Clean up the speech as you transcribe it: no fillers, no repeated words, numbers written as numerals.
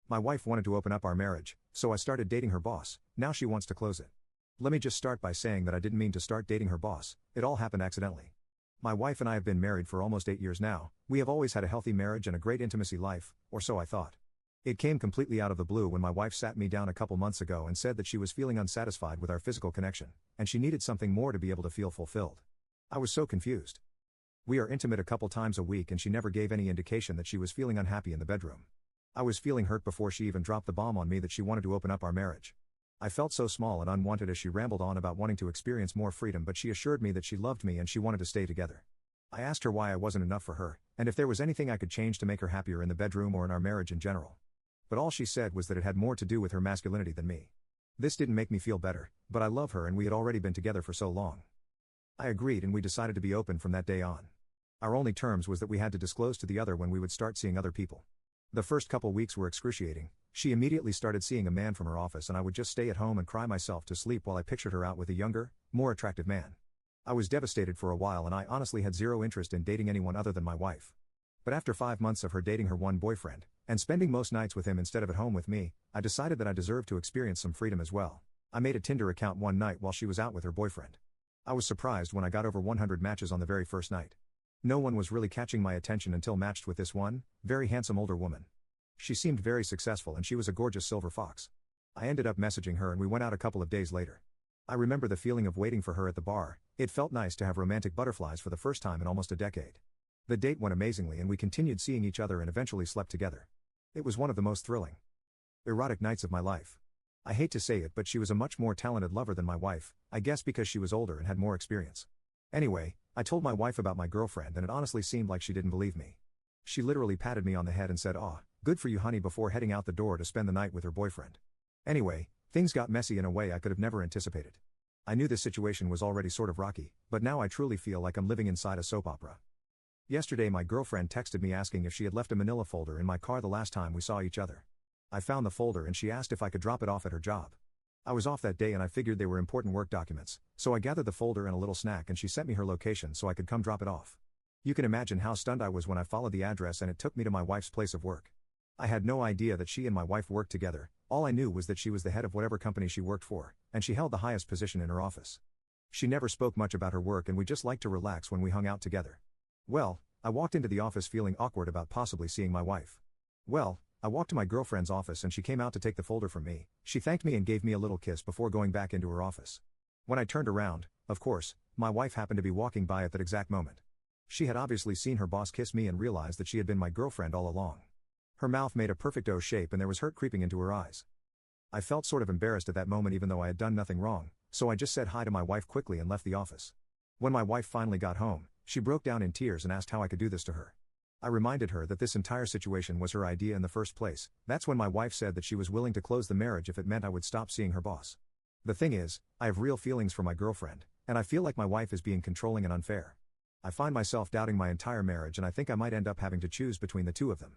My wife wanted to open up our marriage, so I started dating her boss. Now she wants to close it. Let me just start by saying that I didn't mean to start dating her boss, it all happened accidentally. My wife and I have been married for almost 8 years now. We have always had a healthy marriage and a great intimacy life, or so I thought. It came completely out of the blue when my wife sat me down a couple months ago and said that she was feeling unsatisfied with our physical connection, and she needed something more to be able to feel fulfilled. I was so confused. We are intimate a couple times a week and she never gave any indication that she was feeling unhappy in the bedroom. I was feeling hurt before she even dropped the bomb on me that she wanted to open up our marriage. I felt so small and unwanted as she rambled on about wanting to experience more freedom, but she assured me that she loved me and she wanted to stay together. I asked her why I wasn't enough for her, and if there was anything I could change to make her happier in the bedroom or in our marriage in general. But all she said was that it had more to do with her masculinity than me. This didn't make me feel better, but I love her and we had already been together for so long. I agreed and we decided to be open from that day on. Our only terms was that we had to disclose to the other when we would start seeing other people. The first couple weeks were excruciating. She immediately started seeing a man from her office and I would just stay at home and cry myself to sleep while I pictured her out with a younger, more attractive man. I was devastated for a while and I honestly had zero interest in dating anyone other than my wife. But after 5 months of her dating her one boyfriend, and spending most nights with him instead of at home with me, I decided that I deserved to experience some freedom as well. I made a Tinder account one night while she was out with her boyfriend. I was surprised when I got over 100 matches on the very first night. No one was really catching my attention until matched with this one, very handsome older woman. She seemed very successful and she was a gorgeous silver fox. I ended up messaging her and we went out a couple of days later. I remember the feeling of waiting for her at the bar. It felt nice to have romantic butterflies for the first time in almost a decade. The date went amazingly and we continued seeing each other and eventually slept together. It was one of the most thrilling, erotic nights of my life. I hate to say it, but she was a much more talented lover than my wife, I guess because she was older and had more experience. Anyway, I told my wife about my girlfriend and it honestly seemed like she didn't believe me. She literally patted me on the head and said, "Aw, good for you honey," before heading out the door to spend the night with her boyfriend. Anyway, things got messy in a way I could have never anticipated. I knew this situation was already sort of rocky, but now I truly feel like I'm living inside a soap opera. Yesterday my girlfriend texted me asking if she had left a manila folder in my car the last time we saw each other. I found the folder and she asked if I could drop it off at her job. I was off that day and I figured they were important work documents, so I gathered the folder and a little snack and she sent me her location so I could come drop it off. You can imagine how stunned I was when I followed the address and it took me to my wife's place of work. I had no idea that she and my wife worked together. All I knew was that she was the head of whatever company she worked for, and she held the highest position in her office. She never spoke much about her work and we just liked to relax when we hung out together. Well, I walked into the office feeling awkward about possibly seeing my wife. I walked to my girlfriend's office and she came out to take the folder from me. She thanked me and gave me a little kiss before going back into her office. When I turned around, of course, my wife happened to be walking by at that exact moment. She had obviously seen her boss kiss me and realized that she had been my girlfriend all along. Her mouth made a perfect O shape and there was hurt creeping into her eyes. I felt sort of embarrassed at that moment even though I had done nothing wrong, so I just said hi to my wife quickly and left the office. When my wife finally got home, she broke down in tears and asked how I could do this to her. I reminded her that this entire situation was her idea in the first place. That's when my wife said that she was willing to close the marriage if it meant I would stop seeing her boss. The thing is, I have real feelings for my girlfriend, and I feel like my wife is being controlling and unfair. I find myself doubting my entire marriage and I think I might end up having to choose between the two of them.